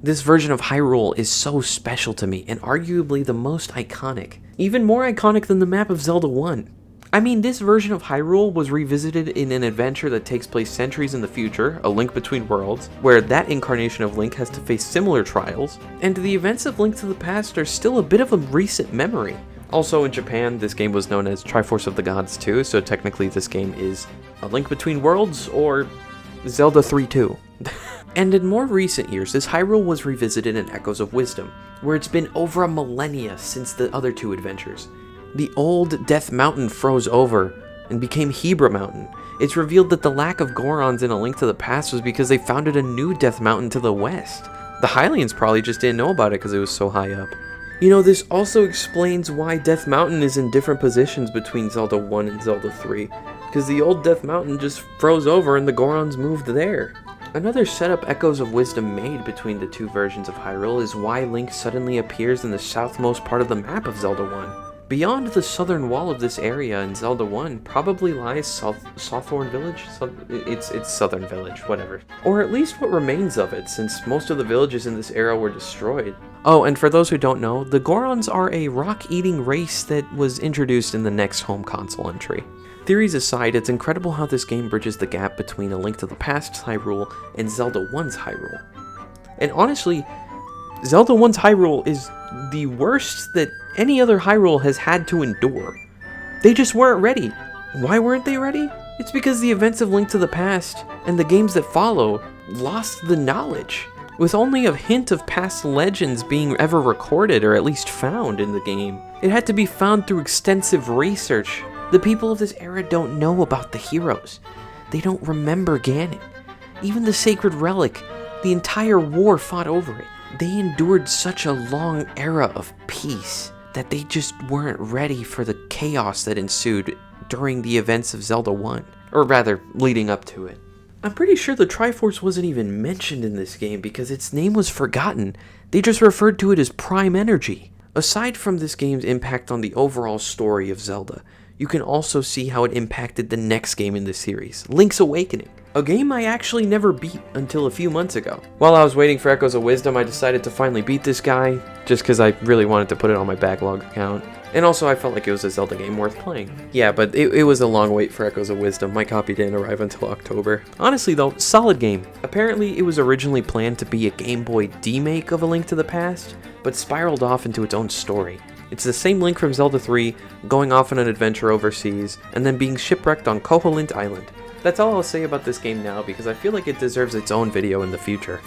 This version of Hyrule is so special to me and arguably the most iconic. Even more iconic than the map of Zelda 1. I mean, this version of Hyrule was revisited in an adventure that takes place centuries in the future, A Link Between Worlds, where that incarnation of Link has to face similar trials, and the events of Link to the Past are still a bit of a recent memory. Also in Japan, this game was known as Triforce of the Gods 2, so technically this game is A Link Between Worlds or Zelda 3-2. And in more recent years, this Hyrule was revisited in Echoes of Wisdom, where it's been over a millennia since the other two adventures. The old Death Mountain froze over and became Hebra Mountain. It's revealed that the lack of Gorons in A Link to the Past was because they founded a new Death Mountain to the west. The Hylians probably just didn't know about it because it was so high up. You know, this also explains why Death Mountain is in different positions between Zelda 1 and Zelda 3, because the old Death Mountain just froze over and the Gorons moved there. Another setup Echoes of Wisdom made between the two versions of Hyrule is why Link suddenly appears in the southmost part of the map of Zelda 1. Beyond the southern wall of this area in Zelda 1 probably lies Sawthorn Village? It's Southern Village, whatever. Or at least what remains of it, since most of the villages in this era were destroyed. Oh, and for those who don't know, the Gorons are a rock-eating race that was introduced in the next home console entry. Theories aside, it's incredible how this game bridges the gap between A Link to the Past's Hyrule and Zelda 1's Hyrule. And honestly, Zelda 1's Hyrule is the worst that any other Hyrule has had to endure. They just weren't ready. Why weren't they ready? It's because the events of Link to the Past and the games that follow lost the knowledge. With only a hint of past legends being ever recorded or at least found in the game, it had to be found through extensive research. The people of this era don't know about the heroes. They don't remember Ganon. Even the Sacred Relic, the entire war fought over it. They endured such a long era of peace that they just weren't ready for the chaos that ensued during the events of Zelda 1, or rather, leading up to it. I'm pretty sure the Triforce wasn't even mentioned in this game because its name was forgotten. They just referred to it as Prime Energy. Aside from this game's impact on the overall story of Zelda, you can also see how it impacted the next game in the series, Link's Awakening, a game I actually never beat until a few months ago. While I was waiting for Echoes of Wisdom, I decided to finally beat this guy, just because I really wanted to put it on my backlog account. And also I felt like it was a Zelda game worth playing. Yeah, but it was a long wait for Echoes of Wisdom. My copy didn't arrive until October. Honestly though, solid game. Apparently it was originally planned to be a Game Boy D-make of A Link to the Past, but spiraled off into its own story. It's the same Link from Zelda 3, going off on an adventure overseas, and then being shipwrecked on Koholint Island. That's all I'll say about this game now because I feel like it deserves its own video in the future.